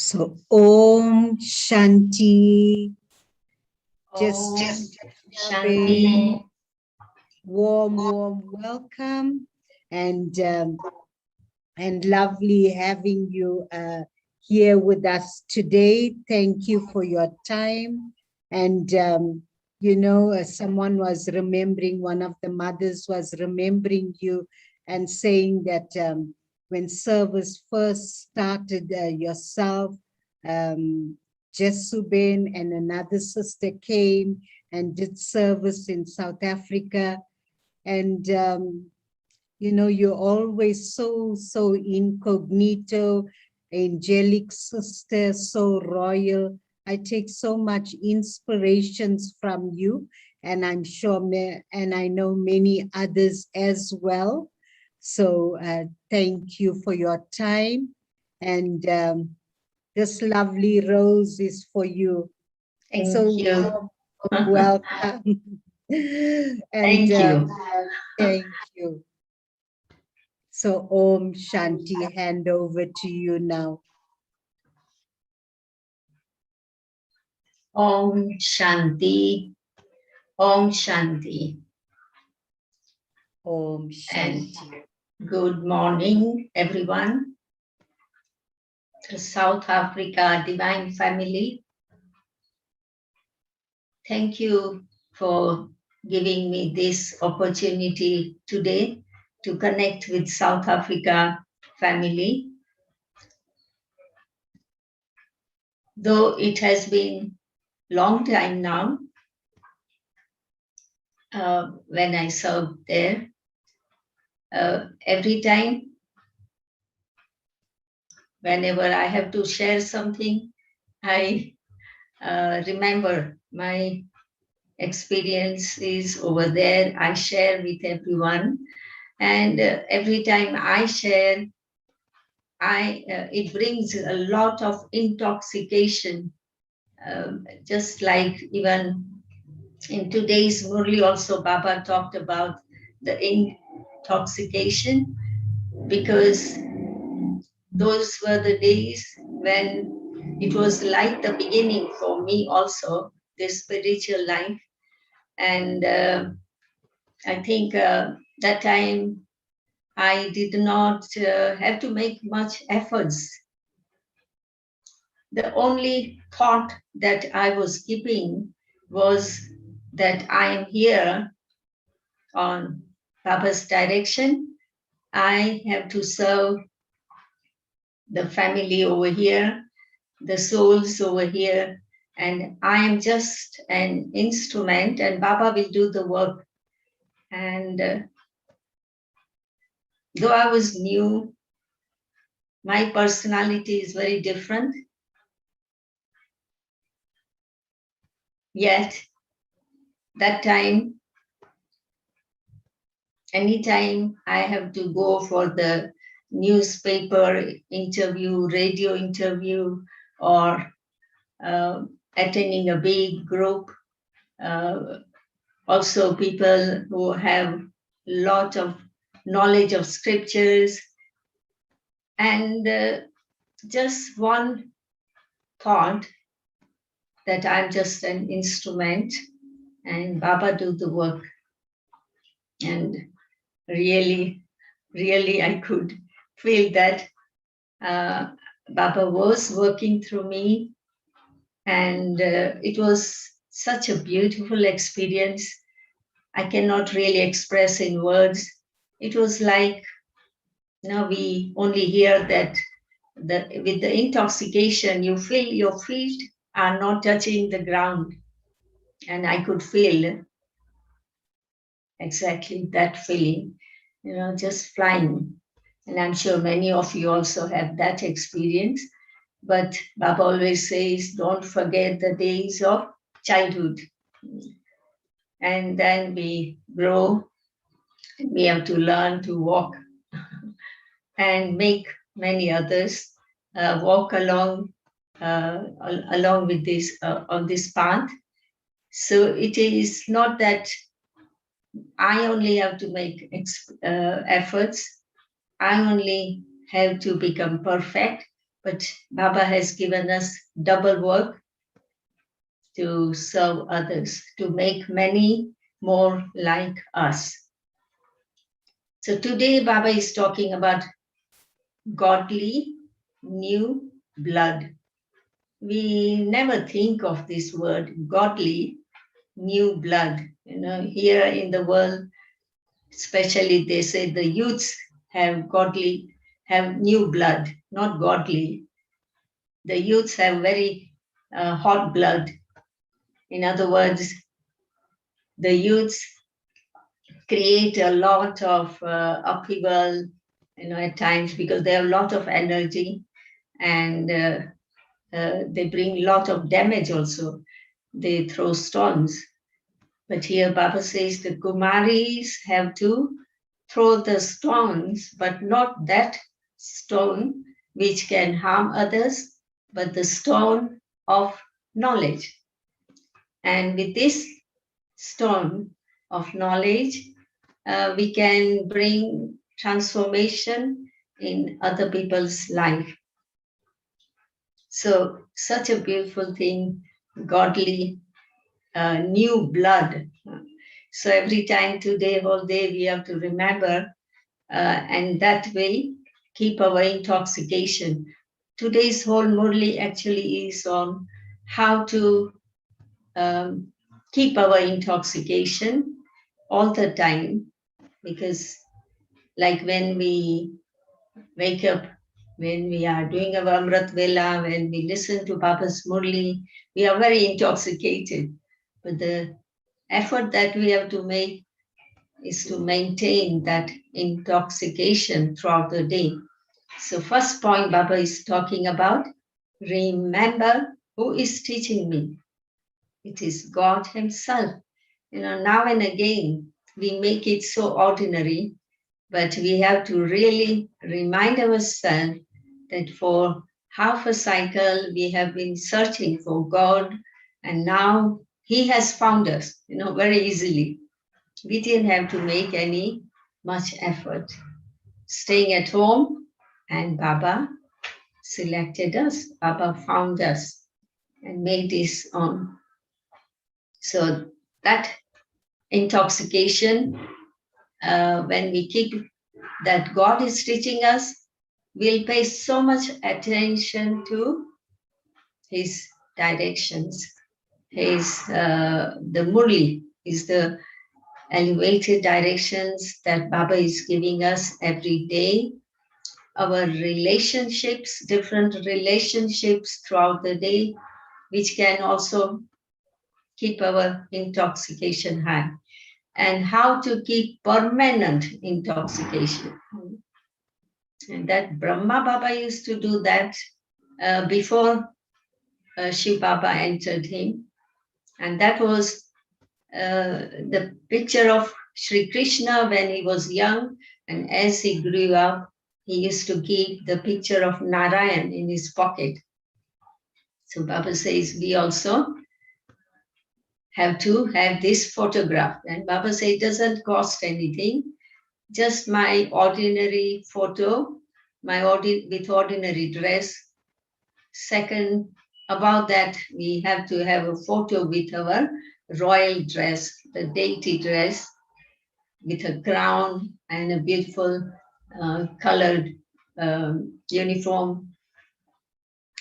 So, Om Shanti. Just Shanti. Warm welcome, and lovely having you here with us today. Thank you for your time. And someone was remembering, one of the mothers was remembering you and saying that when service first started, yourself, Jesubin and another sister came and did service in South Africa. And, you're always so incognito, angelic sister, so royal. I take so much inspirations from you, and I'm sure, and I know many others as well. So thank you for your time. And this lovely rose is for you. Thank you. Welcome. And Thank you. Thank you. So Om Shanti, hand over to you now. Om Shanti. Om Shanti. Om Shanti. And good morning, everyone. To South Africa Divine Family. Thank you for giving me this opportunity today to connect with South Africa family. Though it has been long time now when I served there, every time whenever I have to share something, I remember my experiences over there. I share with everyone, and every time I share, it brings a lot of intoxication. Just like even in today's Murli also, Baba talked about the intoxication, because those were the days when it was like the beginning for me also, this spiritual life. And I think that time I did not have to make much efforts. The only thought that I was keeping was that I am here on Baba's direction. I have to serve the family over here, the souls over here, and I am just an instrument, and Baba will do the work. And though I was new, my personality is very different. Yet, that time, anytime I have to go for the newspaper interview, radio interview, or attending a big group, also people who have a lot of knowledge of scriptures, and just one thought that I'm just an instrument and Baba do the work. And really I could feel that Baba was working through me, and it was such a beautiful experience. I cannot really express in words. It was like, we only hear that with the intoxication, you feel your feet are not touching the ground. And I could feel exactly that feeling, just flying. And I'm sure many of you also have that experience. But Baba always says, don't forget the days of childhood. And then we grow, we have to learn to walk and make many others walk along with this on this path. So it is not that I only have to make efforts. I only have to become perfect, But Baba has given us double work to serve others, to make many more like us. So today Baba is talking about godly new blood. We never think of this word, godly new blood. You know, here in the world, especially they say the youths have new blood, not godly. The youths have very hot blood. In other words, the youths create a lot of upheaval, at times, because they have a lot of energy, and they bring a lot of damage also. They throw stones. But here Baba says the Kumaris have to throw the stones, but not that stone which can harm others, but the stone of knowledge. And with this stone of knowledge, we can bring transformation in other people's life. So, such a beautiful thing, godly new blood. So every time today, whole day, we have to remember, and that way keep our intoxication. Today's whole Murli actually is on how to keep our intoxication all the time, because like when we wake up, when we are doing our Amrit Vela, when we listen to Baba's Murli, we are very intoxicated. But the effort that we have to make is to maintain that intoxication throughout the day. So first point Baba is talking about, remember who is teaching me. It is God himself. Now and again, we make it so ordinary, but we have to really remind ourselves that for half a cycle, we have been searching for God, and now he has found us, very easily. We didn't have to make any much effort. Staying at home, and Baba selected us. Baba found us and made his own. So that intoxication, when we keep that God is teaching us, we'll pay so much attention to his directions. The Murli is the elevated directions that Baba is giving us every day. Our relationships, different relationships throughout the day, which can also keep our intoxication high. And how to keep permanent intoxication. And that Brahma Baba used to do that before Shiv Baba entered him. And that was the picture of Sri Krishna when he was young, and as he grew up, he used to keep the picture of Narayan in his pocket. So Baba says we also have to have this photograph. And Baba says it doesn't cost anything, just my ordinary photo, with ordinary dress. Second, about that, we have to have a photo with our royal dress, the deity dress, with a crown and a beautiful colored uniform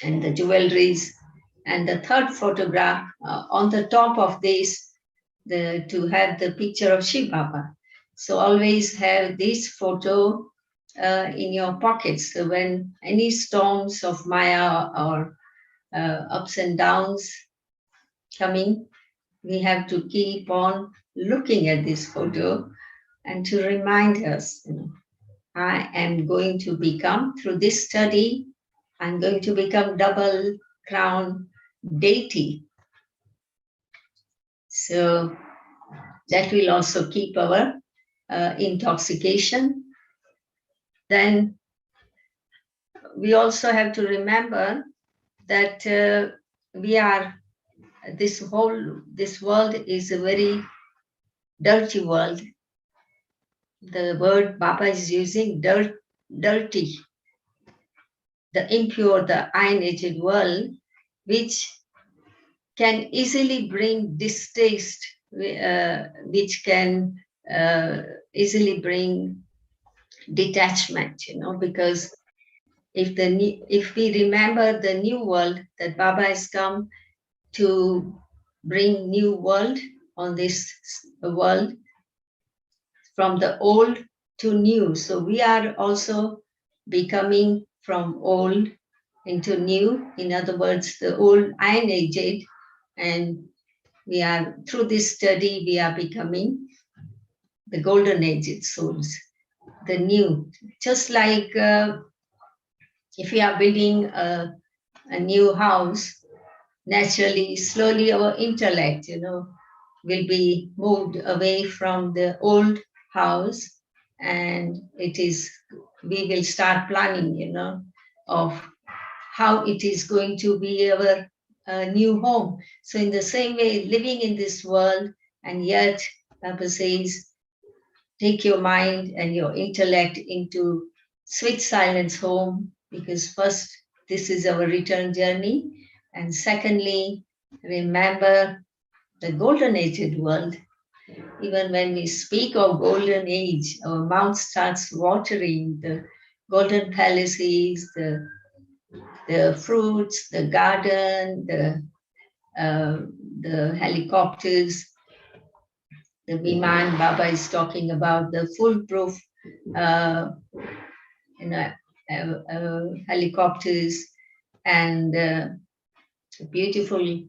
and the jewelries. And the third photograph, on the top of this, to have the picture of Shiv Baba. So always have this photo in your pockets. So when any storms of Maya or ups and downs coming, we have to keep on looking at this photo and to remind us, I am going to become, through this study, I'm going to become double crown deity. So that will also keep our intoxication. Then we also have to remember that this world is a very dirty world. The word Baba is using, dirty. the impure, the iron-aged world, which can easily bring distaste, which can easily bring detachment, because if we remember the new world that Baba has come to bring new world on this world, from the old to new. So we are also becoming from old into new. In other words, the old iron aged, and we are, through this study, we are becoming the golden aged souls, the new. Just like if we are building a new house, naturally, slowly our intellect, will be moved away from the old house, and we will start planning, of how it is going to be our new home. So in the same way, living in this world, and yet Papa says, take your mind and your intellect into sweet silence home, because first, this is our return journey. And secondly, remember the golden aged world. Even when we speak of golden age, our mouth starts watering. The golden palaces, the fruits, the garden, the helicopters, the Viman Baba is talking about, the foolproof helicopters, and beautiful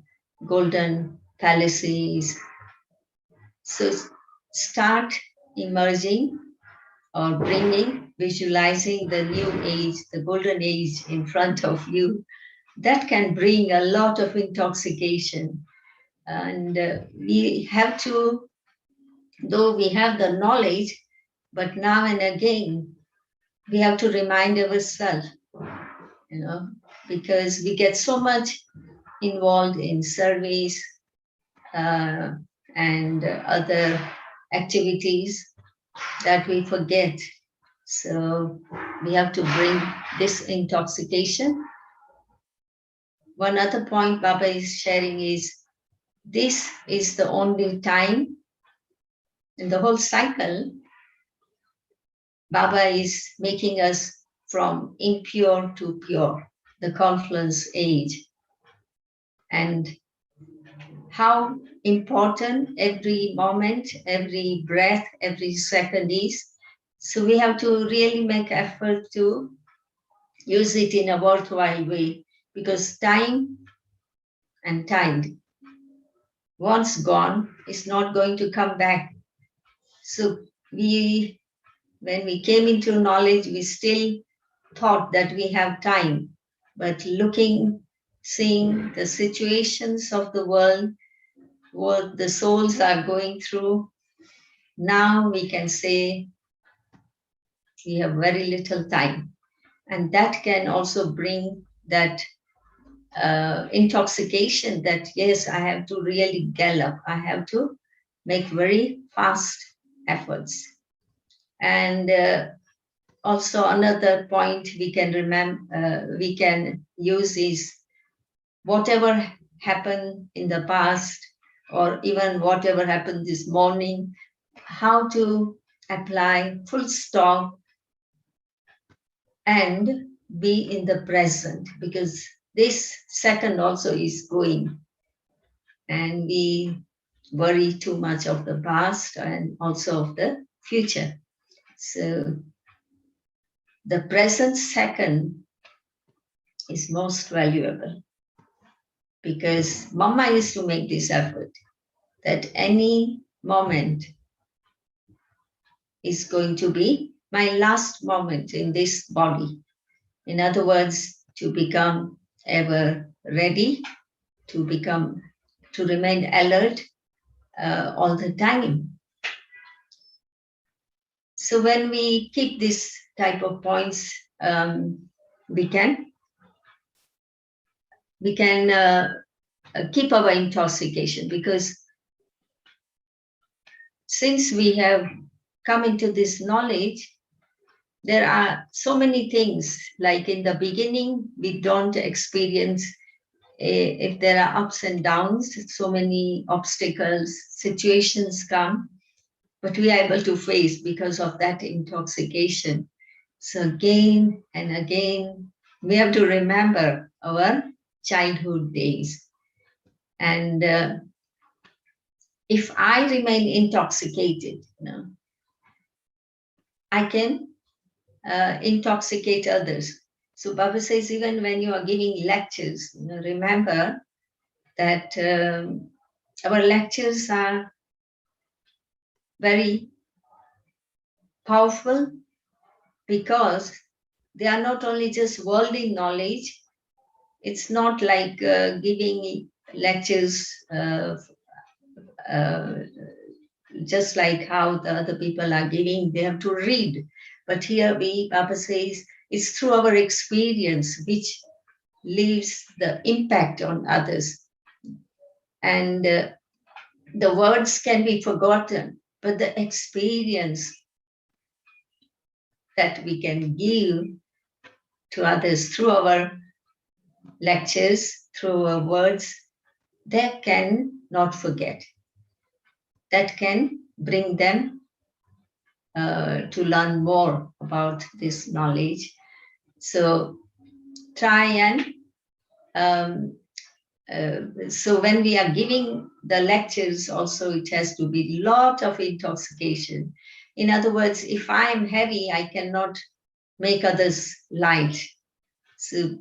golden palaces. So start emerging or bringing, visualizing the new age, the golden age in front of you. That can bring a lot of intoxication. And we have to, though we have the knowledge, but now and again, we have to remind ourselves, because we get so much involved in service and other activities that we forget. So we have to bring this intoxication. One other point Baba is sharing is, this is the only time in the whole cycle Baba is making us from impure to pure, the confluence age. And how important every moment, every breath, every second is. So we have to really make effort to use it in a worthwhile way, because time and tide, once gone, is not going to come back. So when we came into knowledge, we still thought that we have time, but seeing the situations of the world, what the souls are going through, now we can say we have very little time. And that can also bring that intoxication that, yes, I have to really gallop. I have to make very fast efforts. And also another point we can use is, whatever happened in the past, or even whatever happened this morning, how to apply full stop and be in the present, because this second also is going, and we worry too much of the past and also of the future. So the present second is most valuable, because Mama used to make this effort that any moment is going to be my last moment in this body. In other words, to become ever ready, to remain alert all the time. So when we keep this type of points, we can keep our intoxication, because since we have come into this knowledge, there are so many things, like in the beginning, we don't experience if there are ups and downs, so many obstacles, situations come, but we are able to face because of that intoxication. So again and again, we have to remember our childhood days. And if I remain intoxicated, I can intoxicate others. So Baba says, even when you are giving lectures, remember that our lectures are very powerful because they are not only just worldly knowledge. It's not like giving lectures just like how the other people are giving, they have to read. But here Baba says, it's through our experience which leaves the impact on others. And the words can be forgotten, but the experience that we can give to others through our lectures, through our words, they can not forget. That can bring them to learn more about this knowledge. So try and so when we are giving the lectures also, it has to be a lot of intoxication. In other words, if I am heavy, I cannot make others light. So,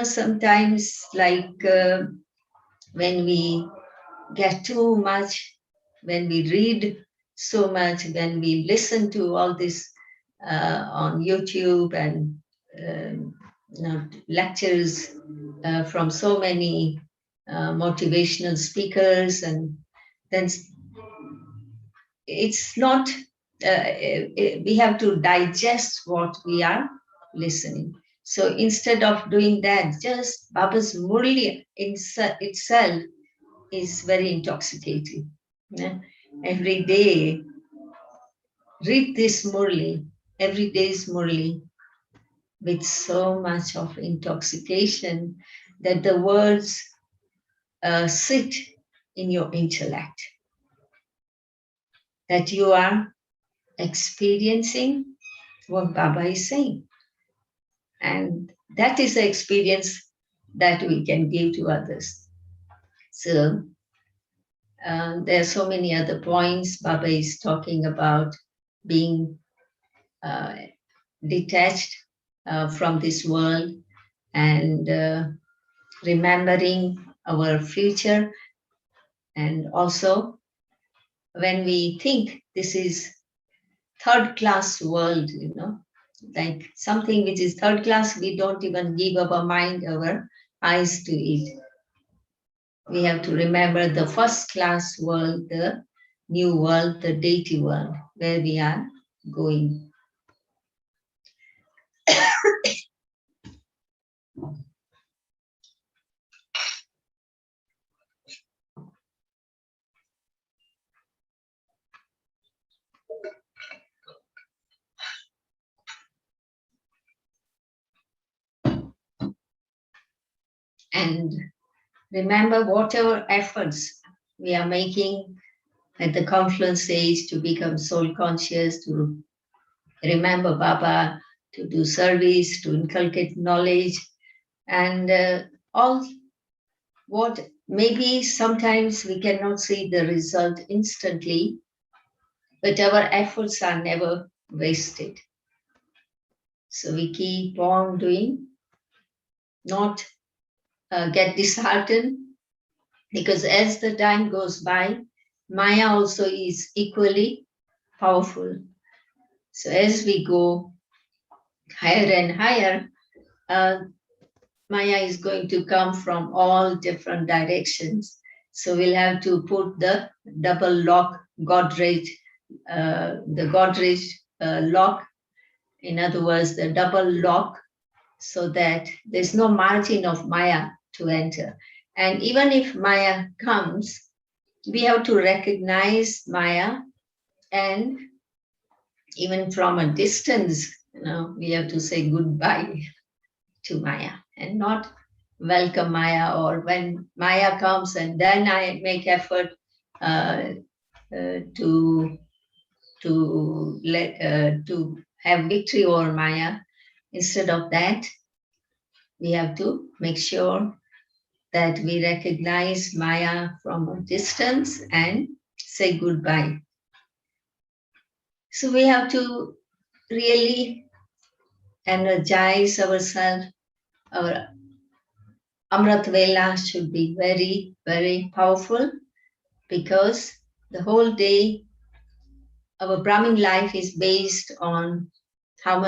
sometimes like when we get too much, when we read so much, when we listen to all this on YouTube and lectures from so many motivational speakers, and then it's not, we have to digest what we are listening. So instead of doing that, just Baba's Murli itself is very intoxicating. Yeah? Every day, read this Murli, every day's Murli, with so much of intoxication that the words sit in your intellect, that you are experiencing what Baba is saying. And that is the experience that we can give to others. So there are so many other points. Baba is talking about being detached from this world and remembering our future. And also, when we think this is third class world, like something which is third class, we don't even give our mind, our eyes to it. We have to remember the first class world, the new world, the deity world, where we are going. And remember, whatever efforts we are making at the confluence stage to become soul conscious, to remember Baba, to do service, to inculcate knowledge, and all what maybe sometimes we cannot see the result instantly, but our efforts are never wasted. So we keep on doing, not get disheartened, because as the time goes by, Maya also is equally powerful. So as we go higher and higher, Maya is going to come from all different directions. So we'll have to put the double lock Godrej, the Godrej lock, in other words, the double lock, so that there's no margin of Maya to enter. And even if Maya comes, we have to recognize Maya, and even from a distance, We have to say goodbye to Maya and not welcome Maya, or when Maya comes and then I make effort to have victory over Maya. Instead of that, we have to make sure that we recognize Maya from a distance and say goodbye. So we have to really energize ourselves. Our Amrit Vela should be very, very powerful, because the whole day our Brahmin life is based on how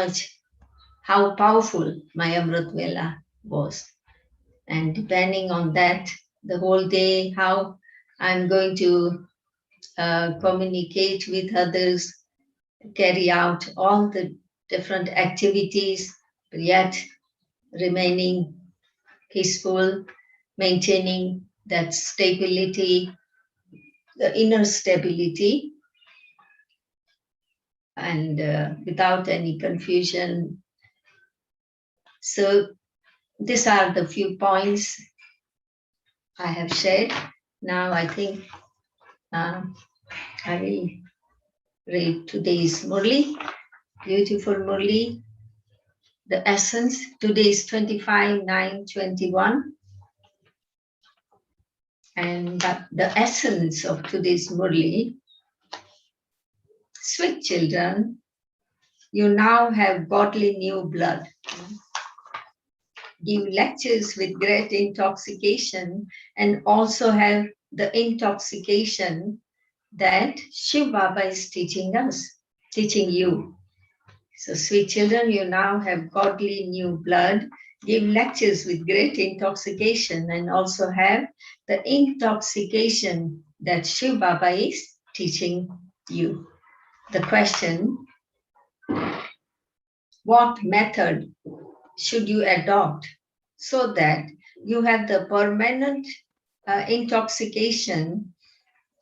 powerful my Amrit Vela was. And depending on that, the whole day, how I'm going to communicate with others, carry out all the different activities, yet remaining peaceful, maintaining that stability, the inner stability, and without any confusion. So these are the few points I have shared. Now I think I will read today's Murli, beautiful Murli. The essence, today is 25/9/21. And the essence of today's Murli: sweet children, you now have godly new blood. Give lectures with great intoxication, and also have the intoxication that Shiv Baba is teaching you. So, sweet children, you now have godly new blood. Give lectures with great intoxication, and also have the intoxication that Shiv Baba is teaching you. The question: what method should you adopt so that you have the permanent intoxication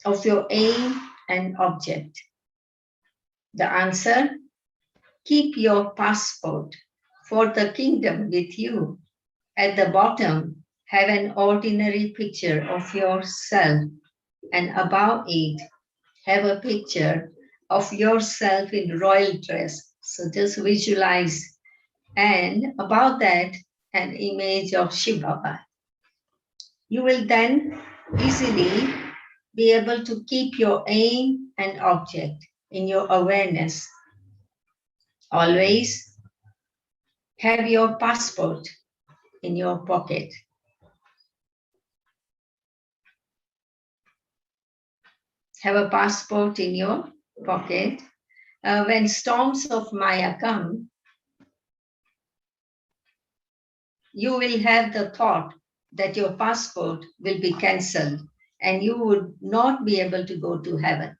of your aim and object? The answer: keep your passport for the kingdom with you. At the bottom, have an ordinary picture of yourself, and above it, have a picture of yourself in royal dress. So just visualize, and above that, an image of Shiv Baba. You will then easily be able to keep your aim and object in your awareness. Always have your passport in your pocket. Have a passport in your pocket. When storms of Maya come, you will have the thought that your passport will be cancelled and you would not be able to go to heaven.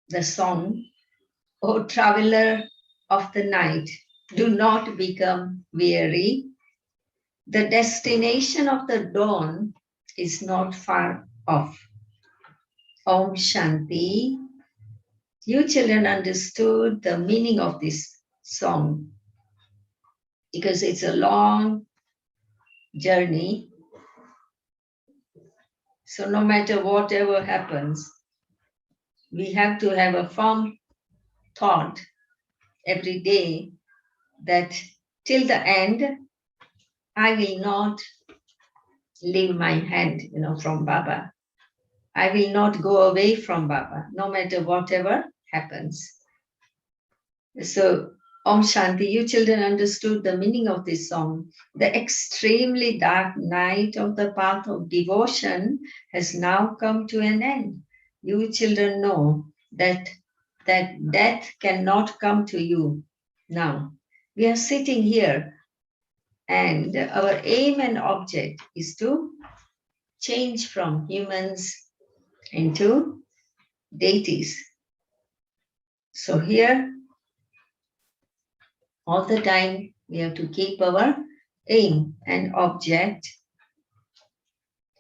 The song, O traveler of the night, do not become weary. The destination of the dawn is not far off. Om Shanti. You children understood the meaning of this song because it's a long journey. So no matter whatever happens, we have to have a firm thought every day that till the end, I will not leave my hand, from Baba. I will not go away from Baba, no matter whatever happens. So, Om Shanti, you children understood the meaning of this song. The extremely dark night of the path of devotion has now come to an end. You children know that death cannot come to you now. We are sitting here, and our aim and object is to change from humans into deities. So here, all the time, we have to keep our aim and object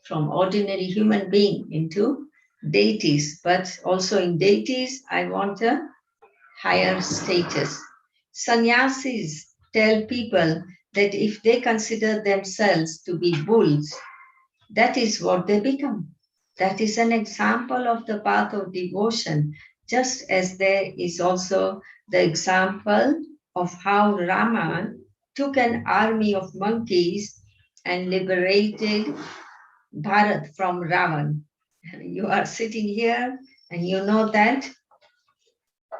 from ordinary human being into deities. But also in deities, I want a higher status. Sannyasis tell people that if they consider themselves to be bulls, that is what they become. That is an example of the path of devotion, just as there is also the example of how Rama took an army of monkeys and liberated Bharat from Ravan. You are sitting here and you know that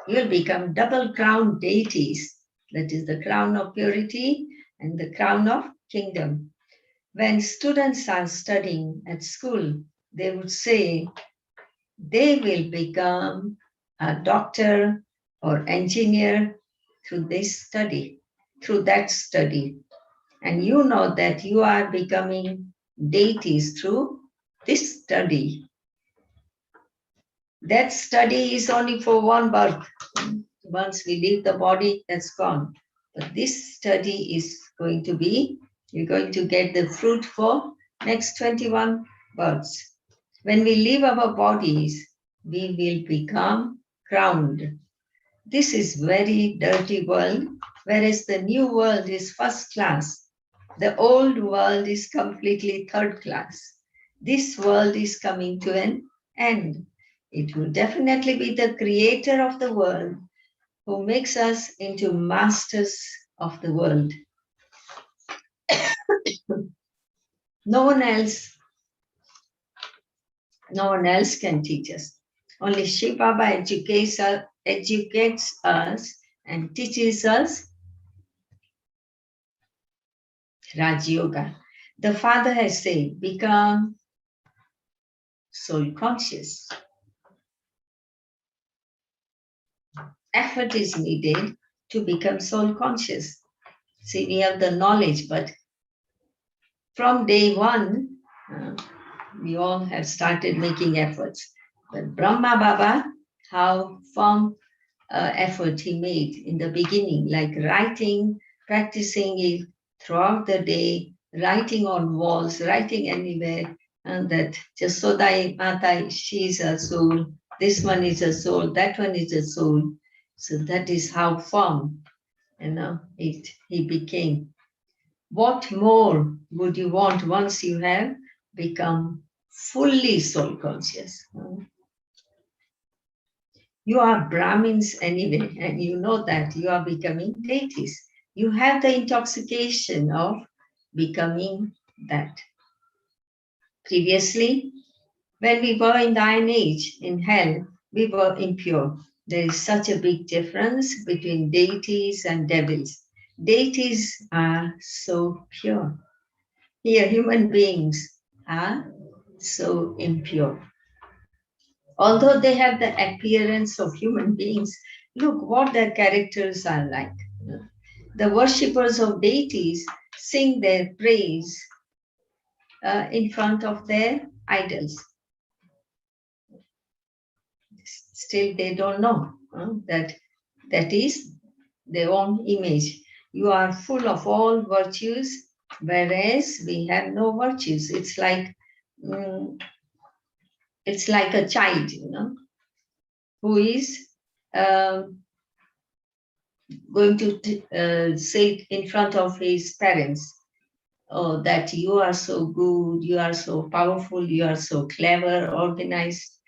you'll become double crowned deities. That is the crown of purity and the crown of kingdom. When students are studying at school, they would say they will become a doctor or engineer through this study, through that study. And you know that you are becoming deities through this study. That study is only for one birth. Once we leave the body, that's gone. But this study is going to be, you're going to get the fruit for next 21 births. When we leave our bodies, we will become crowned. This is very dirty world, whereas the new world is first class. The old world is completely third class. This world is coming to an end. It will definitely be the creator of the world who makes us into masters of the world. No one else can teach us. Only Shiv Baba educates us and teaches us Raj Yoga. The Father has said, become soul conscious. Effort is needed to become soul conscious. See, we have the knowledge, but from day one, we all have started making efforts. But Brahma Baba, how firm effort he made in the beginning, like writing, practicing it throughout the day, writing on walls, writing anywhere, and that Jasodai Mata, she is a soul, this one is a soul, that one is a soul. So that is how firm, he became. What more would you want once you have become fully soul conscious? You are Brahmins anyway, and you know that you are becoming deities. You have the intoxication of becoming that. Previously, when we were in the Iron Age, in hell, we were impure. There is such a big difference between deities and devils. Deities are so pure. Here, human beings are so impure. Although they have the appearance of human beings, look what their characters are like. The worshippers of deities sing their praise in front of their idols. Still, they don't know that is their own image. You are full of all virtues, whereas we have no virtues. It's like a child, who is going to say in front of his parents, oh, that you are so good, you are so powerful, you are so clever, organized,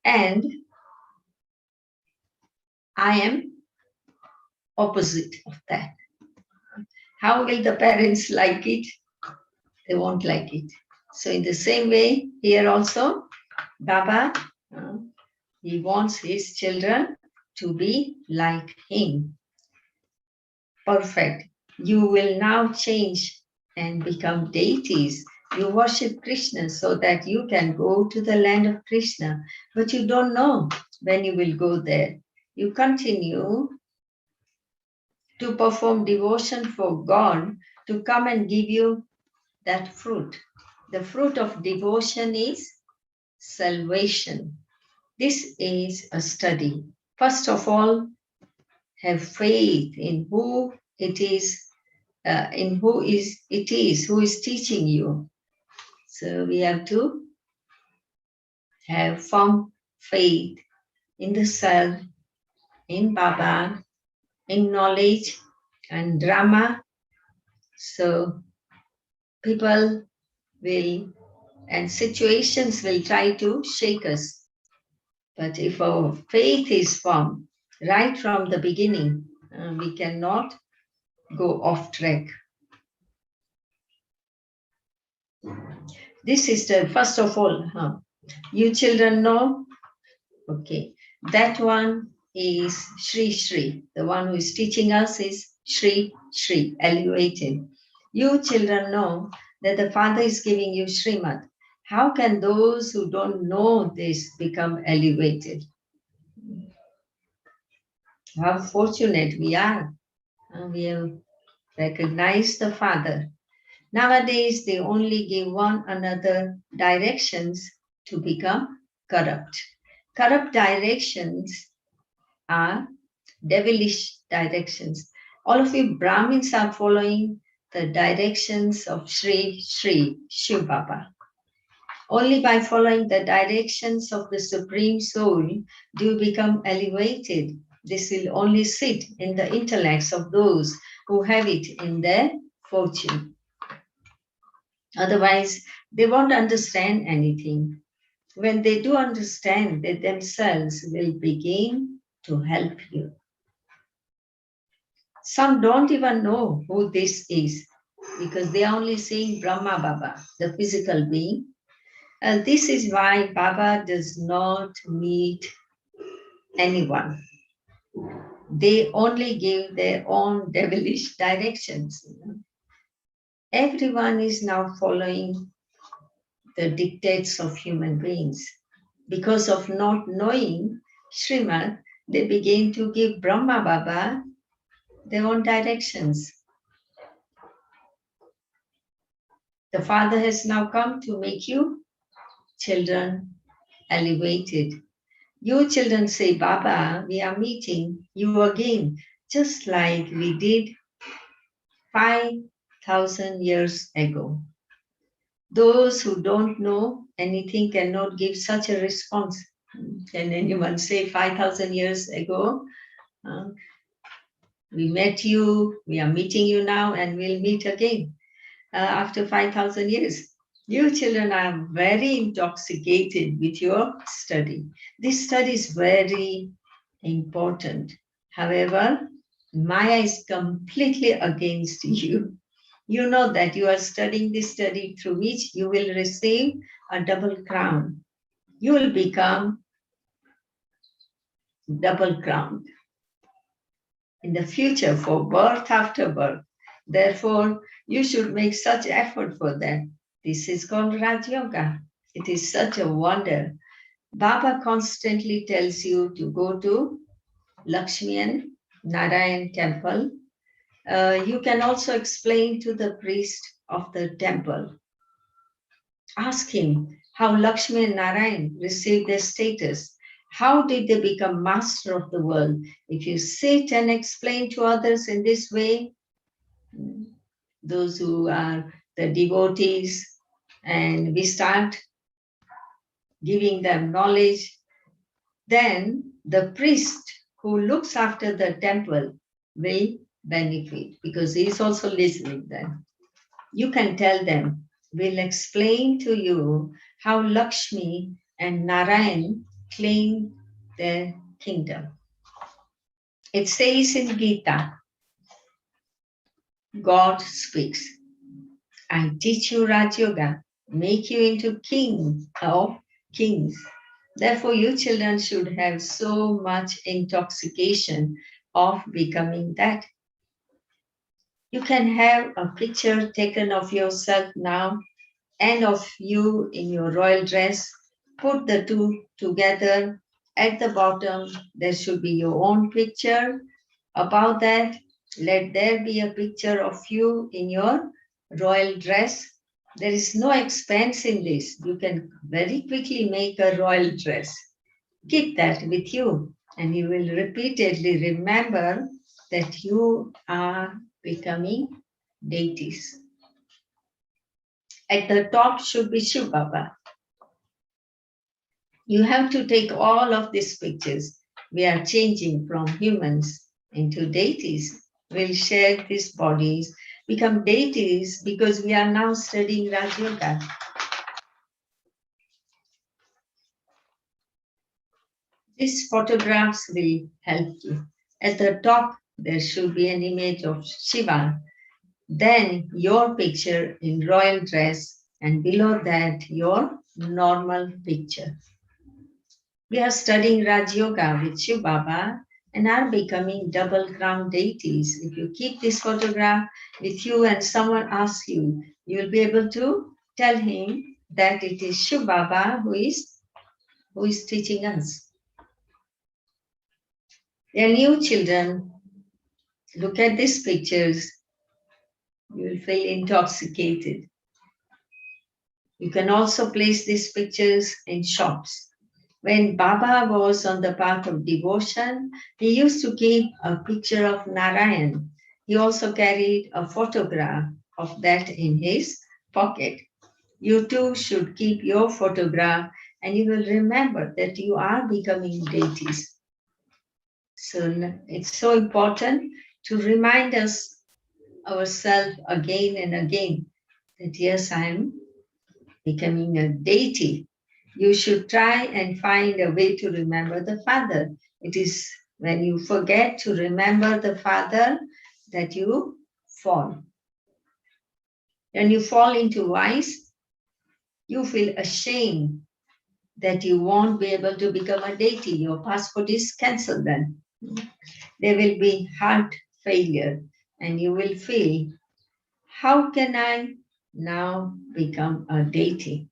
and I am opposite of that. How will the parents like it? They won't like it. So in the same way, here also, Baba, he wants his children to be like him. Perfect. You will now change and become deities. You worship Krishna so that you can go to the land of Krishna, but you don't know when you will go there. You continue to perform devotion for God to come and give you that fruit. The fruit of devotion is salvation. This is a study. First of all, have faith in who it is, who is teaching you. So we have to have firm faith in the self, in Baba, in knowledge and drama. So people will and situations will try to shake us. But if our faith is firm right from the beginning, we cannot go off track. This is the first of all, you children know, okay, that one is Shri Shri. The one who is teaching us is Shri Shri, elevated. You children know that the Father is giving you Srimad. How can those who don't know this become elevated? How fortunate we are. We have recognized the Father. Nowadays, they only give one another directions to become corrupt. Corrupt directions are devilish directions. All of you Brahmins are following the directions of Sri Sri Shiv Baba. Only by following the directions of the Supreme Soul do you become elevated. This will only sit in the intellects of those who have it in their fortune. Otherwise, they won't understand anything. When they do understand, they themselves will begin to help you. Some don't even know who this is because they are only seeing Brahma Baba, the physical being. And this is why Baba does not meet anyone. They only give their own devilish directions. Everyone is now following the dictates of human beings. Because of not knowing Srimad, they begin to give Brahma Baba their own directions. The Father has now come to make you children elevated. You children say, Baba, we are meeting you again, just like we did 5,000 years ago. Those who don't know anything cannot give such a response. Can anyone say 5,000 years ago? We met you, we are meeting you now, and we'll meet again after 5,000 years. You children are very intoxicated with your study. This study is very important. However, Maya is completely against you. You know that you are studying this study through which you will receive a double crown. You will become double crowned in the future for birth after birth. Therefore, you should make such effort for that. This is called Raj Yoga. It is such a wonder. Baba constantly tells you to go to Lakshmi and Narayan temple. You can also explain to the priest of the temple. Ask him how Lakshmi and Narayan received their status. How did they become master of the world? If you sit and explain to others in this way, those who are the devotees, and we start giving them knowledge, then the priest who looks after the temple will benefit because he is also listening then. You can tell them, we'll explain to you how Lakshmi and Narayan claim their kingdom. It says in Gita, God speaks. I teach you Raj Yoga, make you into king of kings. Therefore, you children should have so much intoxication of becoming that. You can have a picture taken of yourself now and of you in your royal dress. Put the two together. At the bottom, there should be your own picture. Above that, let there be a picture of you in your royal dress. There is no expense in this. You can very quickly make a royal dress. Keep that with you, and you will repeatedly remember that you are becoming deities. At the top should be Shiv Baba. You have to take all of these pictures. we are changing from humans into deities. We'll share these bodies, become deities because we are now studying Raj Yoga. These photographs will help you. At the top, there should be an image of Shiva, then your picture in royal dress, and below that, your normal picture. We are studying Raj Yoga with Shiv Baba and are becoming double crown deities. If you keep this photograph with you and someone asks you, you will be able to tell him that it is Shiv Baba who is teaching us. They are new children. Look at these pictures. You will feel intoxicated. You can also place these pictures in shops. When Baba was on the path of devotion, he used to keep a picture of Narayan. He also carried a photograph of that in his pocket. You too should keep your photograph and you will remember that you are becoming deities. So it's so important to remind ourselves again and again that yes, I am becoming a deity. You should try and find a way to remember the Father. It is when you forget to remember the Father that you fall. When you fall into vice, you feel ashamed that you won't be able to become a deity. Your passport is cancelled then. There will be heart failure and you will feel, how can I now become a deity?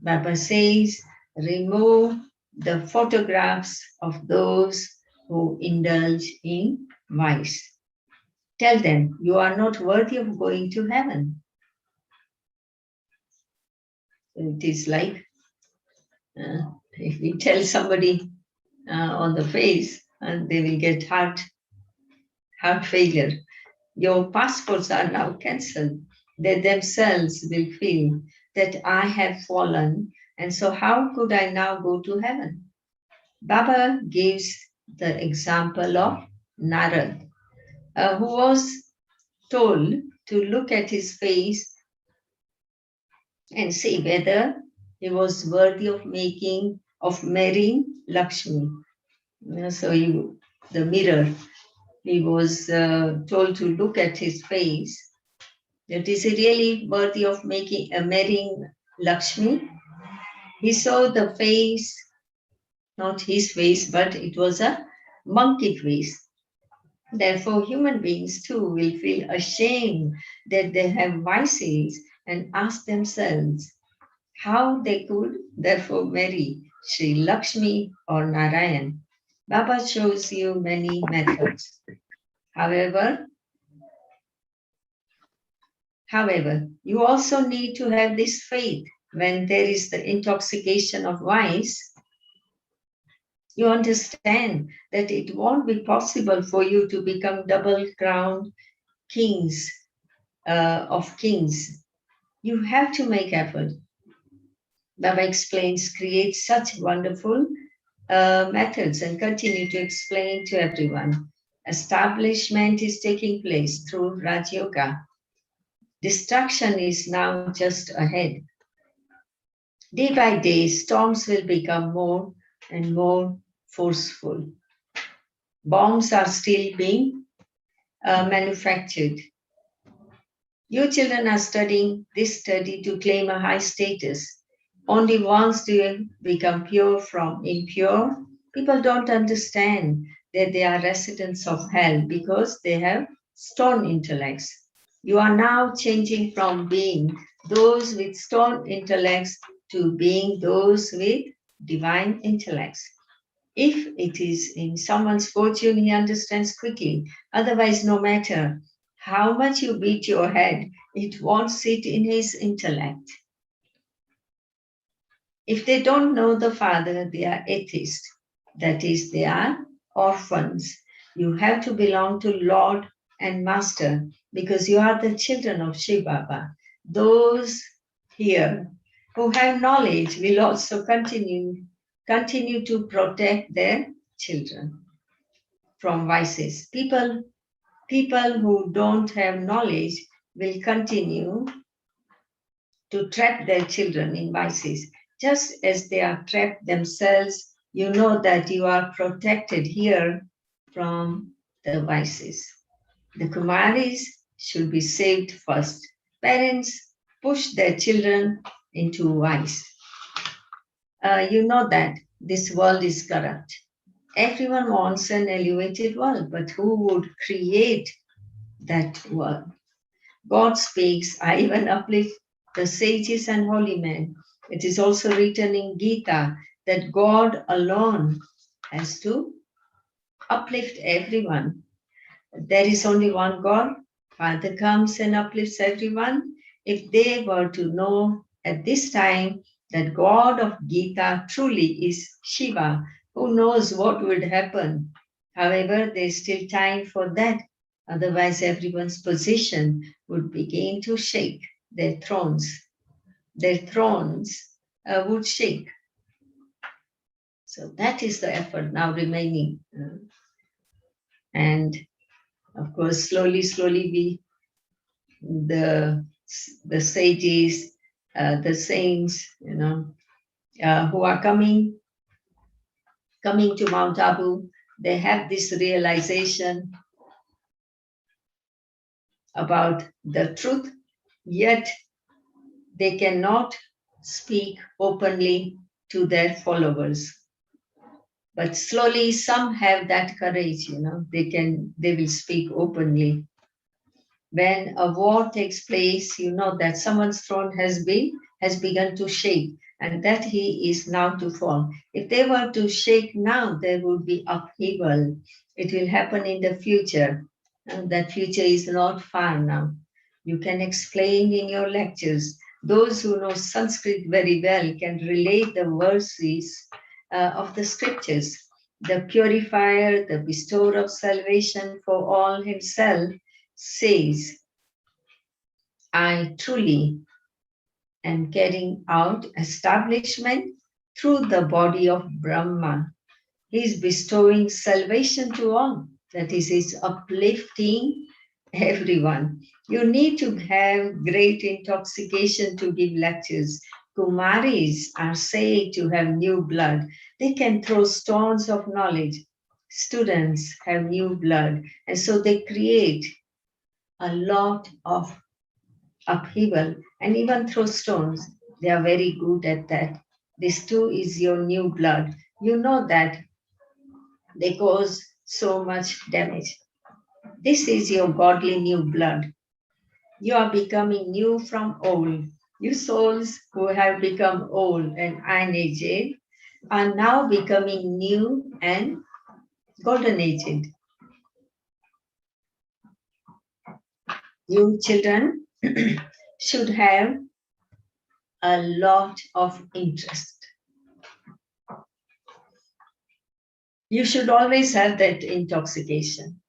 Baba says, remove the photographs of those who indulge in vice. Tell them you are not worthy of going to heaven. It is like if we tell somebody on the face and they will get heart failure. Your passports are now cancelled. They themselves will feel that I have fallen, and so how could I now go to heaven? Baba gives the example of Narad, who was told to look at his face and see whether he was worthy of marrying Lakshmi. So the mirror, he was told to look at his face. That is he really worthy of marrying Lakshmi? He saw the face, not his face, but it was a monkey face. Therefore, human beings too will feel ashamed that they have vices and ask themselves how they could therefore marry Sri Lakshmi or Narayan. Baba shows you many methods. However, you also need to have this faith when there is the intoxication of vice. You understand that it won't be possible for you to become double-crowned kings of kings. You have to make effort. Baba explains, create such wonderful methods and continue to explain to everyone. Establishment is taking place through Raj Yoga. Destruction is now just ahead. Day by day, storms will become more and more forceful. Bombs are still being manufactured. You children are studying this study to claim a high status. Only once do you become pure from impure. People don't understand that they are residents of hell because they have stone intellects. You are now changing from being those with stone intellects to being those with divine intellects. If it is in someone's fortune, he understands quickly. Otherwise, no matter how much you beat your head, it won't sit in his intellect. If they don't know the Father, they are atheists. That is, they are orphans. You have to belong to Lord and Master because you are the children of Shiv Baba. Those here who have knowledge will also continue to protect their children. from vices. People who don't have knowledge will continue to trap their children in vices. Just as they are trapped themselves, you know that you are protected here from the vices. The Kumaris should be saved first. Parents push their children into vice. You know that this world is corrupt. Everyone wants an elevated world, but who would create that world? God speaks, I even uplift the sages and holy men. It is also written in Gita that God alone has to uplift everyone. There is only one God. Father comes and uplifts everyone. If they were to know at this time that God of Gita truly is Shiva, who knows what would happen? However, there's still time for that. Otherwise, everyone's position would begin to shake. Their thrones would shake. So that is the effort now remaining. And of course, slowly, the sages, the saints, who are coming to Mount Abu, they have this realization about the truth, yet they cannot speak openly to their followers. But slowly, some have that courage, they will speak openly. When a war takes place, you know that someone's throne has begun to shake, and that he is now to fall. If they were to shake now, there would be upheaval. It will happen in the future, and that future is not far now. You can explain in your lectures. Those who know Sanskrit very well can relate the verses of the scriptures. The purifier, the bestower of salvation for all himself, says, I truly am carrying out establishment through the body of Brahma. He is bestowing salvation to all. That is, he's uplifting everyone. You need to have great intoxication to give lectures. Kumaris are said to have new blood. They can throw stones of knowledge. Students have new blood, and so they create a lot of upheaval and even throw stones. They are very good at that. This too is your new blood. You know that they cause so much damage. This is your godly new blood. You are becoming new from old. You souls who have become old and iron-aged are now becoming new and golden-aged. You children should have a lot of interest. You should always have that intoxication.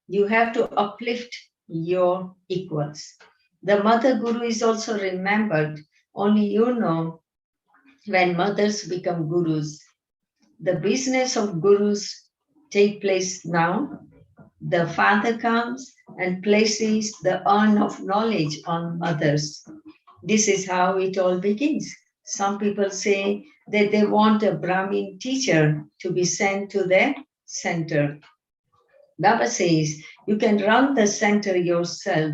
You have to uplift your equals. The Mother Guru is also remembered. Only you know when mothers become gurus. The business of gurus take place now. The father comes and places the urn of knowledge on mothers. This is how it all begins. Some people say that they want a Brahmin teacher to be sent to their center. Baba says, you can run the center yourself.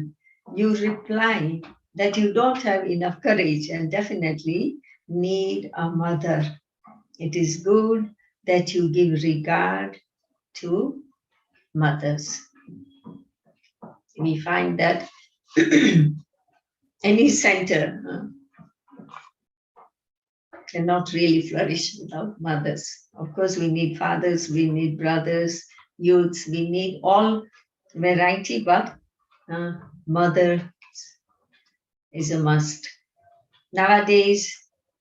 You reply that you don't have enough courage and definitely need a mother. It is good that you give regard to mothers. We find that any center cannot really flourish without mothers. Of course, we need fathers, we need brothers, youths, we need all variety, but mother is a must. Nowadays,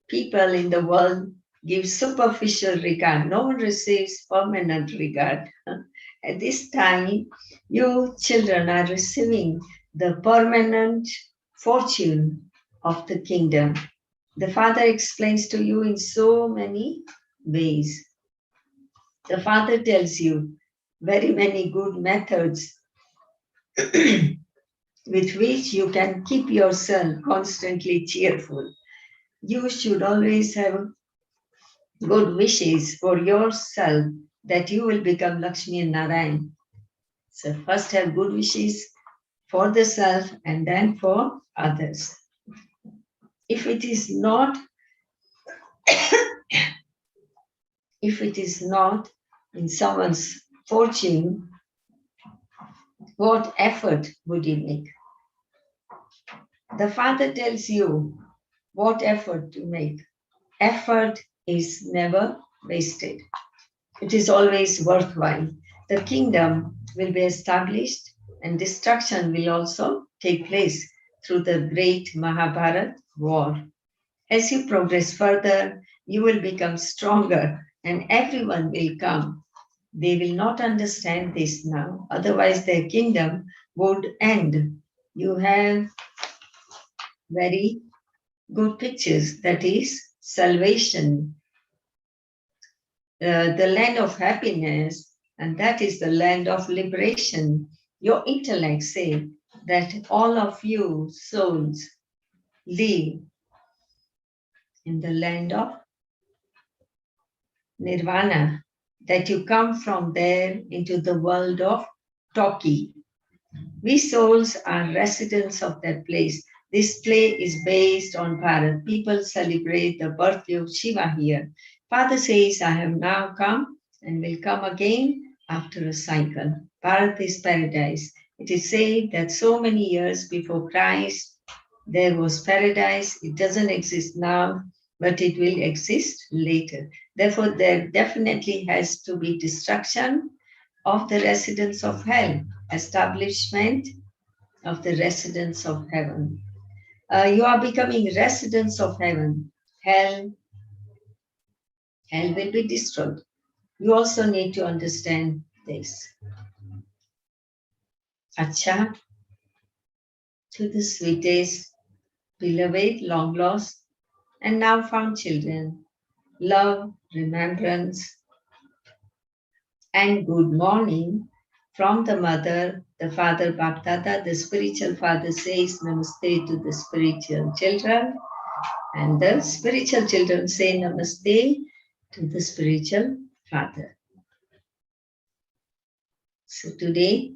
people in the world give superficial regard. No one receives permanent regard. At this time, you children are receiving the permanent fortune of the kingdom. The Father explains to you in so many ways. The Father tells you very many good methods with which you can keep yourself constantly cheerful. You should always have good wishes for yourself that you will become Lakshmi and Narayan. So first have good wishes for the self and then for others. If it is not, if it is not in someone's fortune, what effort would you make? The Father tells you what effort to make. Effort is never wasted. It is always worthwhile. The kingdom will be established and destruction will also take place through the great Mahabharat war. As you progress further, you will become stronger and everyone will come. They will not understand this now, otherwise their kingdom would end. You have very good pictures, that is salvation, the land of happiness, and that is the land of liberation. Your intellect say that all of you souls live in the land of nirvana, that you come from there into the world of Toki. We souls are residents of that place. This play is based on Bharat. People celebrate the birthday of Shiva here. Father says, I have now come and will come again after a cycle. Bharat is paradise. It is said that so many years before Christ, there was paradise. It doesn't exist now, but it will exist later. Therefore, there definitely has to be destruction of the residents of hell, establishment of the residents of heaven. You are becoming residents of heaven. Hell will be destroyed. You also need to understand this. Acha, to the sweetest, beloved, long lost, and now found children, love, remembrance, and good morning from the mother, the father Bhaktada, the spiritual father says namaste to the spiritual children, and the spiritual children say namaste to the spiritual father. So today's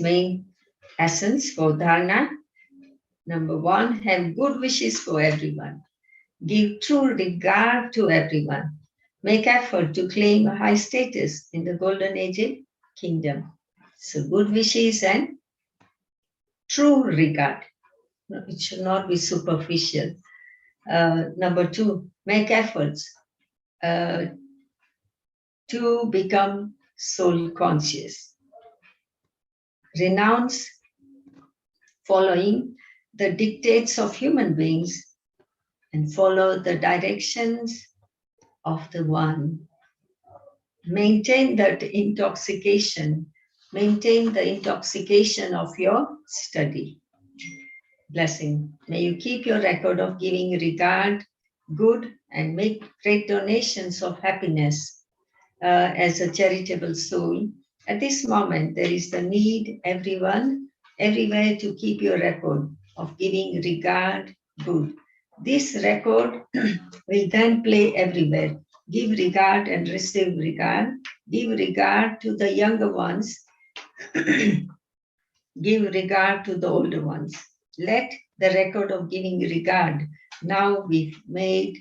main essence for dharana, number one, have good wishes for everyone. Give true regard to everyone. Make effort to claim a high status in the golden age kingdom. So good wishes and true regard. It should not be superficial. Number two, make efforts to become soul conscious. Renounce following the dictates of human beings and follow the directions of the One. Maintain that intoxication. Maintain the intoxication of your study. Blessing. May you keep your record of giving regard, good, and make great donations of happiness as a charitable soul. At this moment, there is the need, everywhere to keep your record of giving regard, good. This record will then play everywhere. Give regard and receive regard. Give regard to the younger ones. Give regard to the older ones. Let the record of giving regard now be made,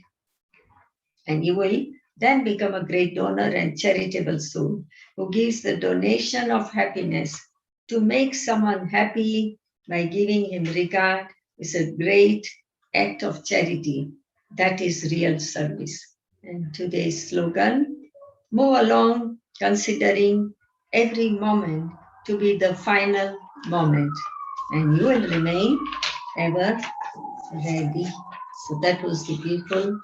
and you will then become a great donor and charitable soul who gives the donation of happiness. To make someone happy by giving him regard is a great act of charity. That is real service. And today's slogan, move along considering every moment to be the final moment, and you will remain ever ready. So that was the beautiful,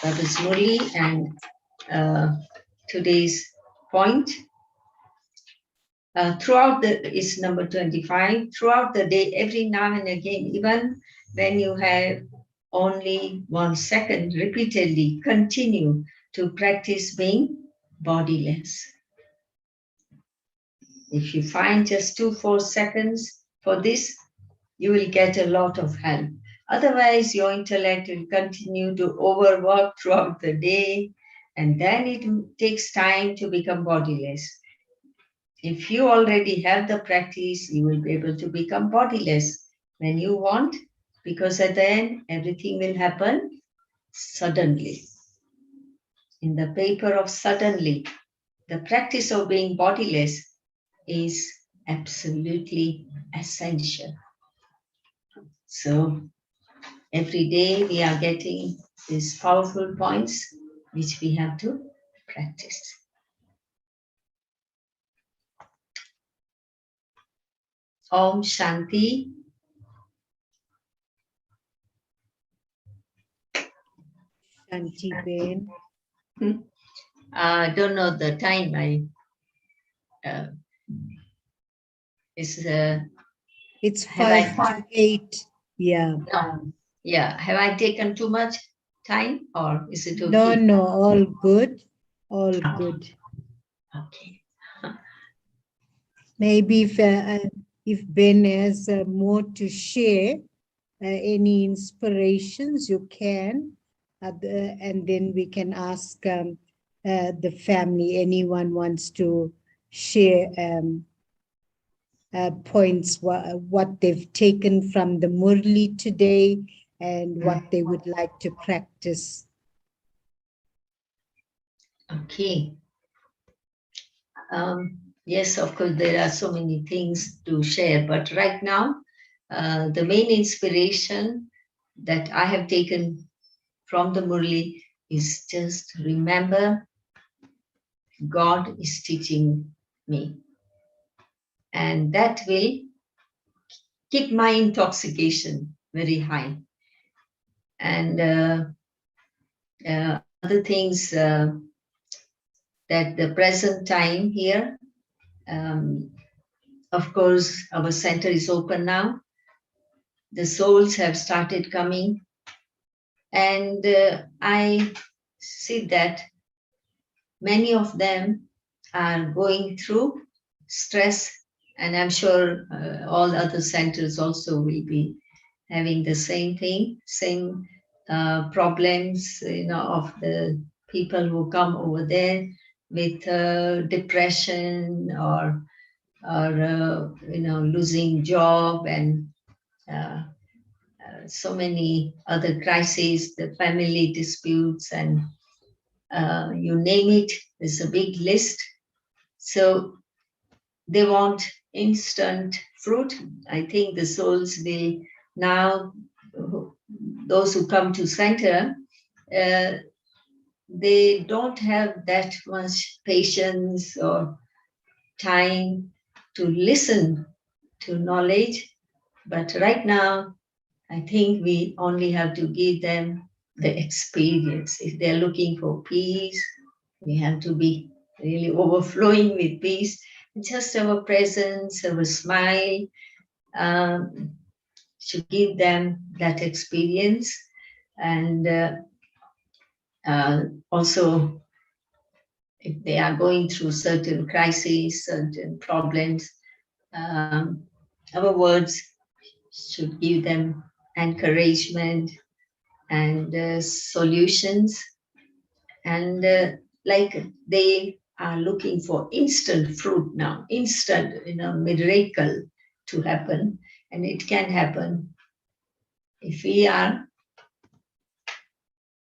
that is Murli, and today's point. Throughout is number 25, throughout the day, every now and again, even when you have only 1 second, repeatedly continue to practice being bodiless. If you find just 2-4 seconds for this, you will get a lot of help. Otherwise, your intellect will continue to overwork throughout the day, and then it takes time to become bodiless. If you already have the practice, you will be able to become bodiless when you want, because at the end, everything will happen suddenly. In the paper of suddenly, the practice of being bodiless is absolutely essential. So every day we are getting these powerful points which we have to practice. Om Shanti. Shanti Ben. I don't know the time. It's 5 to 8. Yeah. No. Yeah. Have I taken too much time, or is it okay? No, all good. All good. Okay. Maybe if Ben has more to share, any inspirations, you can. And then we can ask the family, anyone wants to share points, what they've taken from the Murli today and what they would like to practice. Okay. Yes, of course, there are so many things to share, but right now, the main inspiration that I have taken from the Murli is just remember God is teaching me. And that will keep my intoxication very high. And other things that the present time here, of course, our center is open now. The souls have started coming. And I see that many of them are going through stress, and I'm sure all other centers also will be having the same thing, same problems, of the people who come over there with depression or losing job and so many other crises, the family disputes, and you name it, there's a big list. So they want instant fruit. I think the souls will now, those who come to center, they don't have that much patience or time to listen to knowledge. But right now, I think we only have to give them the experience. If they're looking for peace, we have to be really overflowing with peace. Just our presence, our smile, should give them that experience. And also, if they are going through certain crises, certain problems, our words should give them encouragement and solutions. And like they are looking for instant fruit now, instant, miracle to happen. And it can happen if we are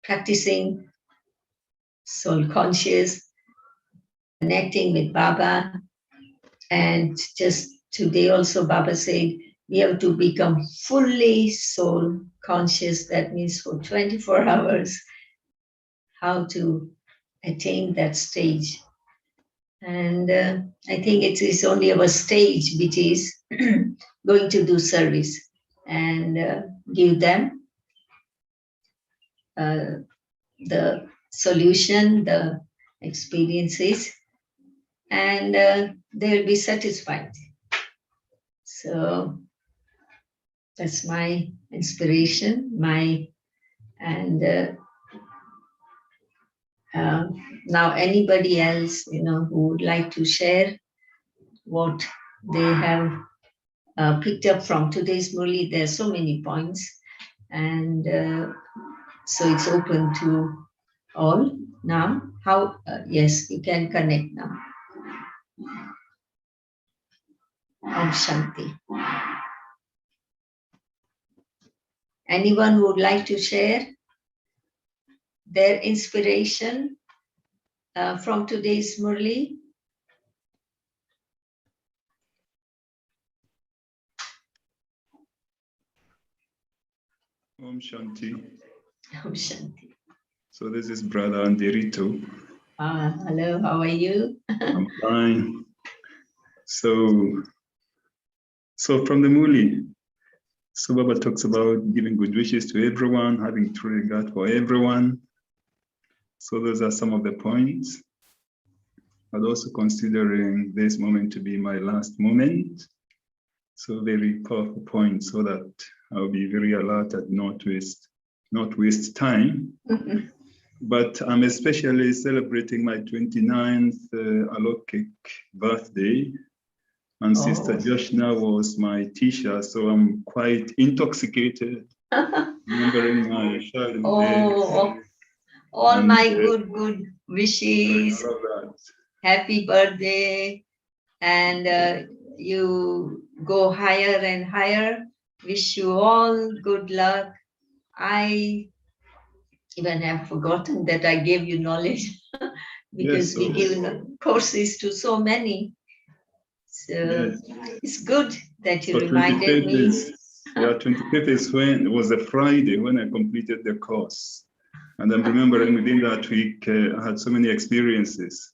practicing soul conscious, connecting with Baba. And just today also Baba said, we have to become fully soul conscious. That means for 24 hours, how to attain that stage. And I think it is only our stage which is going to do service and give them the solution, the experiences, and they will be satisfied. So that's my inspiration, and Now, anybody else, who would like to share what they have picked up from today's Murli? There are so many points, and so it's open to all now. How? Yes, you can connect now. Om Shanti. Anyone who would like to share their inspiration from today's Murli? Om Shanti. Om Shanti. So this is Brother Anderito. Hello, how are you? I'm fine. So from the Murli, so Baba talks about giving good wishes to everyone, having true regard for everyone. So those are some of the points. And also considering this moment to be my last moment. So very powerful point, so that I'll be very alert and not waste time. But I'm especially celebrating my 29th Alokik birthday. And Sister Jyotsana was my teacher, so I'm quite intoxicated, remembering my childhood days. All my good wishes. I love that. Happy birthday. And you go higher and higher. Wish you all good luck. I even have forgotten that I gave you knowledge because we give courses to so many. So it's good that you reminded me. 25th is when it was a Friday when I completed the course. And I'm remembering within that week, I had so many experiences.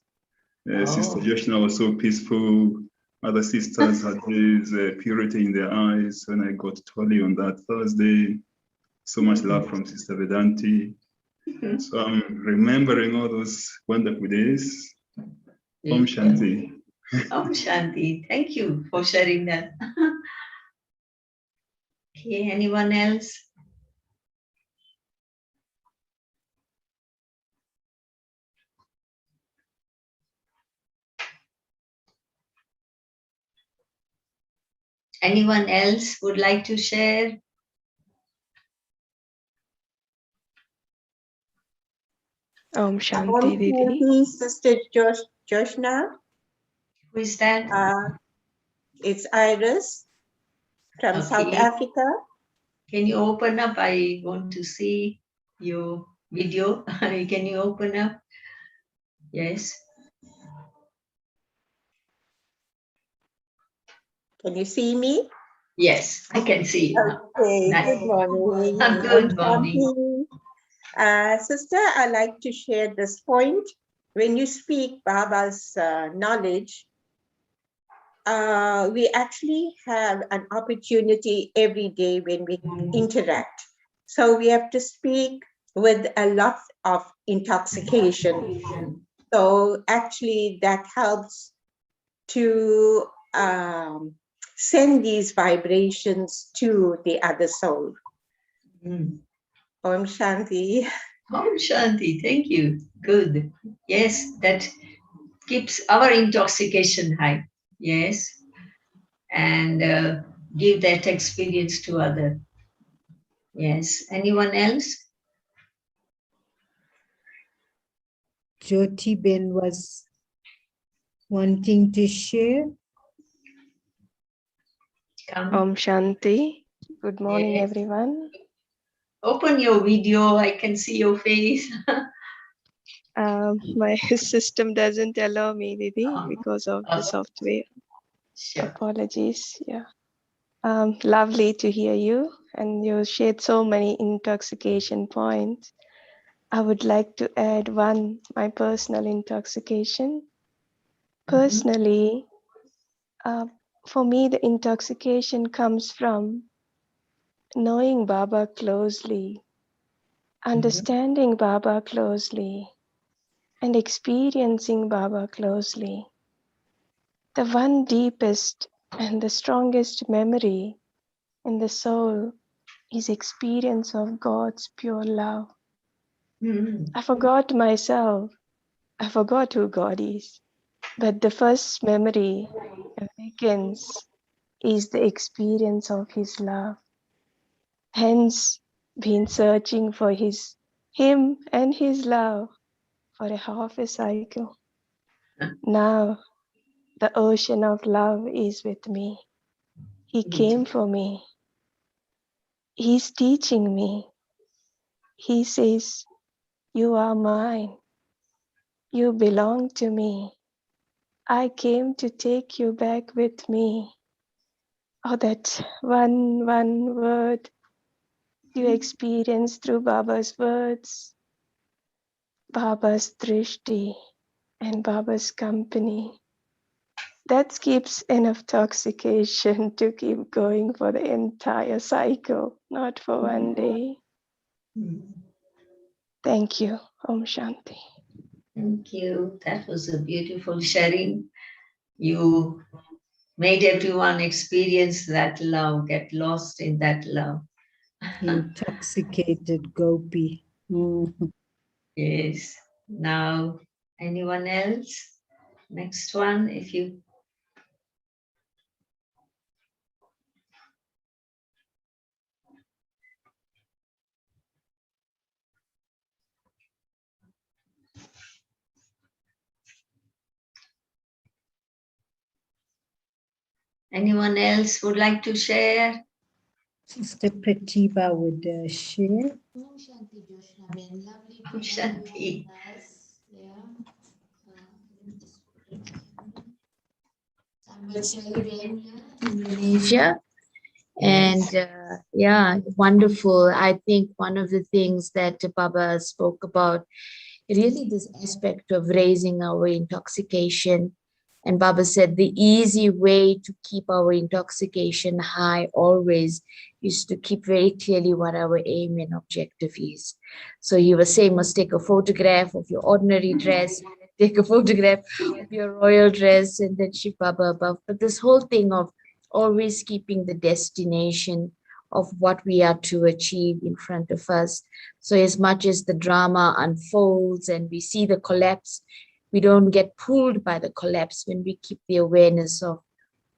Sister Jyotsana was so peaceful. Other sisters had this purity in their eyes when I got Tolly on that Thursday. So much love from Sister Vedanti. So I'm remembering all those wonderful days. Om Shanti. Om Shanti. Thank you for sharing that. Okay, anyone else? Anyone else would like to share? Om Shanti, Didi. Sister Jyotsana. Who is that? It's Iris from South Africa. Can you open up? I want to see your video. Can you open up? Yes. Can you see me? Yes, I can see you now. Okay, Nice. good morning. Good morning. Sister, I like to share this point. When you speak Baba's knowledge, we actually have an opportunity every day when we interact. So we have to speak with a lot of intoxication. So actually that helps to send these vibrations to the other soul. Om Shanti. Om Shanti, thank you. Good. Yes, that keeps our intoxication high. Yes. And give that experience to others. Yes. Anyone else? Jyoti Ben was wanting to share. Om Shanti. Good morning, everyone. Open your video. I can see your face. My system doesn't allow me, Didi, because of the software. Sure. Apologies. Yeah. Lovely to hear you, and you shared so many intoxication points. I would like to add one, my personal intoxication. Personally, for me, the intoxication comes from knowing Baba closely, understanding Baba closely, and experiencing Baba closely. The one deepest and the strongest memory in the soul is experience of God's pure love. I forgot myself. I forgot who God is. But the first memory awakens is the experience of His love. Hence, been searching for Him and His love for a half a cycle. Now, the ocean of love is with me. He came for me. He's teaching me. He says, "You are mine. You belong to me. I came to take you back with me." Oh, that one word you experience through Baba's words, Baba's drishti, and Baba's company. That keeps enough intoxication to keep going for the entire cycle, not for one day. Thank you. Om Shanti. Thank you. That was a beautiful sharing. You made everyone experience that love, get lost in that love. Intoxicated Gopi. Yes. Now, anyone else? Next one, if you. Anyone else would like to share? Sister Pratibha would share. Om Shanti Jyotsana Ben, lovely to Om have you Shanti. with us. Yeah. Let me just put it down. Sambal Children, Indonesia. And yeah, wonderful. I think one of the things that Baba spoke about, really this aspect of raising our intoxication. And Baba said the easy way to keep our intoxication high always is to keep very clearly what our aim and objective is. So you were saying, must take a photograph of your ordinary dress, take a photograph of your royal dress, and then shift Baba above. But this whole thing of always keeping the destination of what we are to achieve in front of us. So as much as the drama unfolds and we see the collapse, we don't get pulled by the collapse when we keep the awareness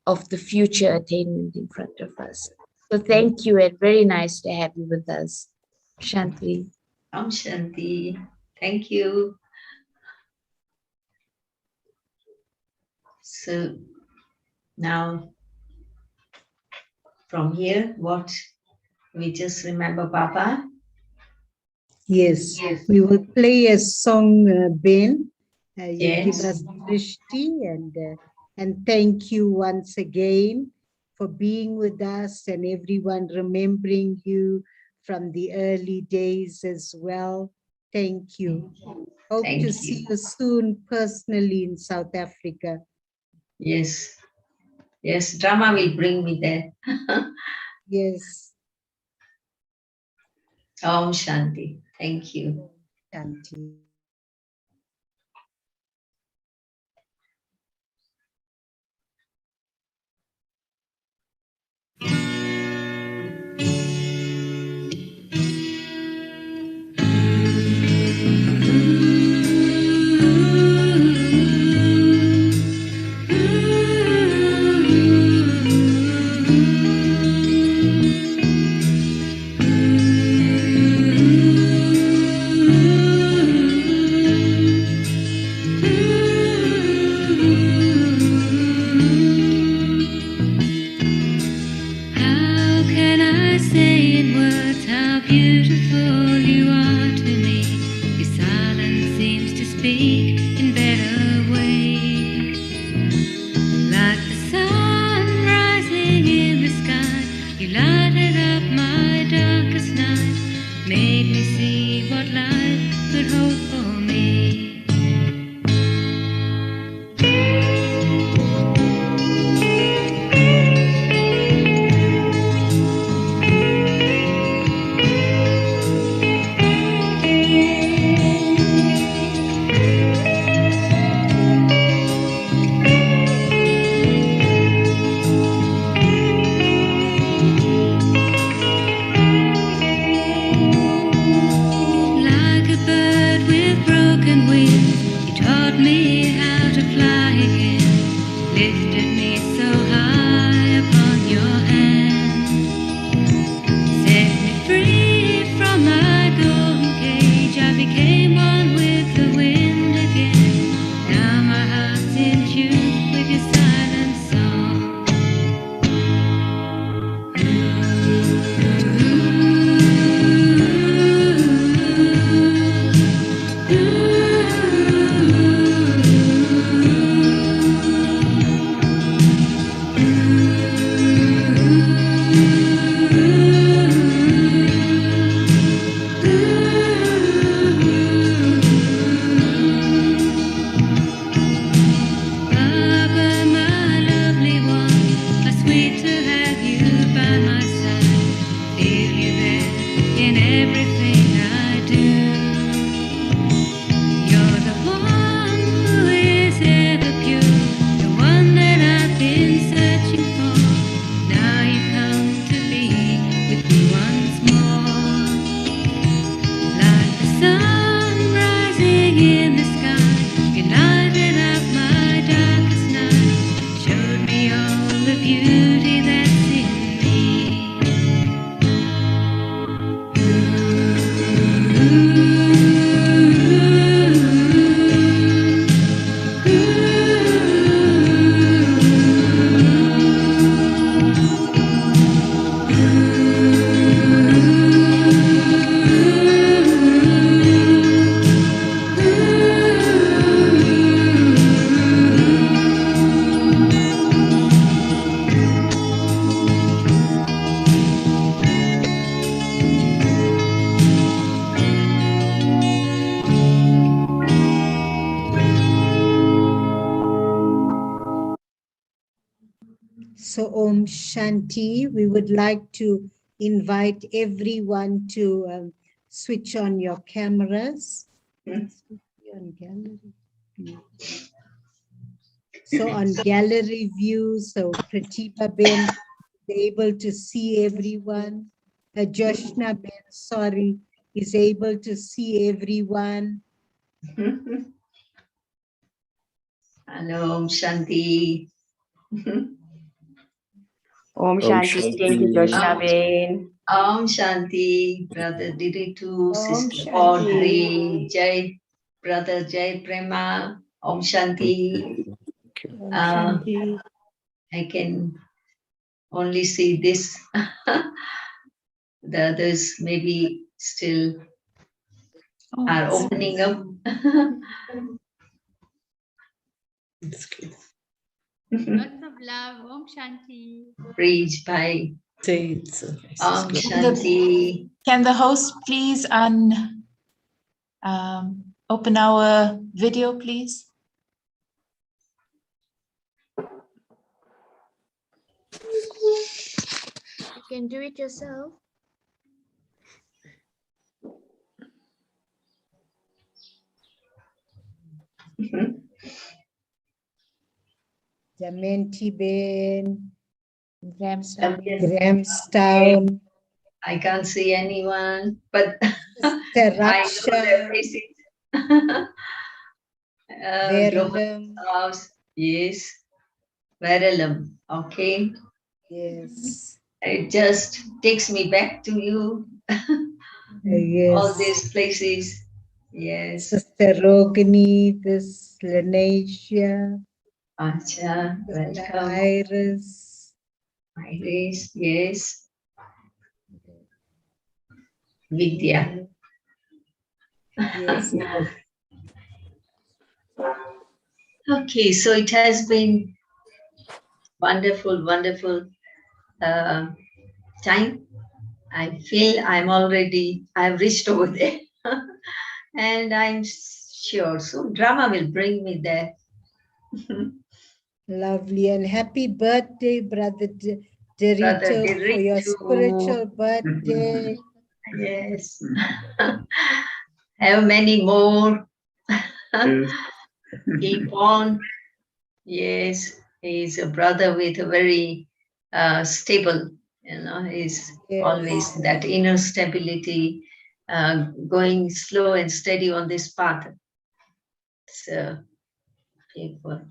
of the future attainment in front of us. So thank you, and very nice to have you with us. Shanti. Om Shanti. Thank you. So now, from here, what we just remember Baba. Yes, we will play a song, Ben. You Yes. give us Drishti, and thank you once again for being with us and everyone remembering you from the early days as well. Thank you. Hope Thank to you. see you soon personally in South Africa. Yes. Yes, drama will bring me there. Yes. Om Shanti. Thank you. Shanti. How can I say in words how beautiful you are to me? Your silence seems to speak in better ways. Like the sun rising in the sky, you lighted up my darkest night, made me see what life could hold for me. So Om Shanti, we would like to invite everyone to switch on your cameras. On gallery view. So on gallery view, so Pratibha Ben is able to see everyone. Joshna Ben, sorry, is able to see everyone. Hello, Om Shanti. Om Shanti. Thank you, Jyotsna Ben. Om Shanti, Brother Diritu, Om Sister Shanti. Audrey, Jai, Brother Jai Prema, Om Shanti. Om Shanti. I can only see this. The others maybe still are opening up. Lots of love. Om Shanti. Preach by Om Shanti. Can the host please open our video, please? You can do it yourself. Damayanti Ben, Grahamstown. Grahamstown, I can't see anyone, but Sister I know their Raksha, faces. Verulam, House, yes, Verulam, okay. yes, It just takes me back to you, all yes. these places. Yes, Sister Rogini, this Lanesia, Acha, Sister welcome. Iris, Iris, yes. Vidya. yes, Okay, so it has been wonderful, wonderful time. I feel I've reached over there. And I'm sure soon drama will bring me there. lovely, and happy birthday, Brother Brother Derito, for your Diritu. spiritual birthday. Yes. Have many more. Yes. Keep on. Yes, he's a brother with a very stable, he's Yes. always that inner stability, going slow and steady on this path. So, people.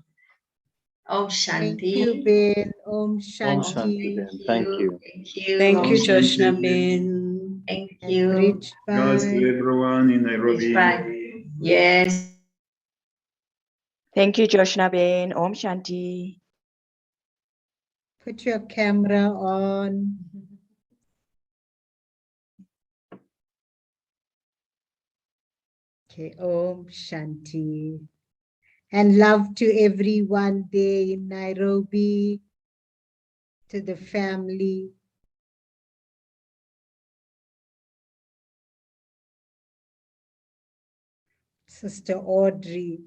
Om Thank Shanti. you, Ben. Om Om Shanti, Shanti. Ben. Thank you. Thank you. Thank Om you, Shanti. Jyotsna Ben. Thank And you. Bridge Regards to by. everyone in Nairobi. Bye. Yes. Thank you, Jyotsna Ben. Om Shanti. Put your camera on. Okay, Om Shanti. And love to everyone there in Nairobi, to the family. Sister Audrey.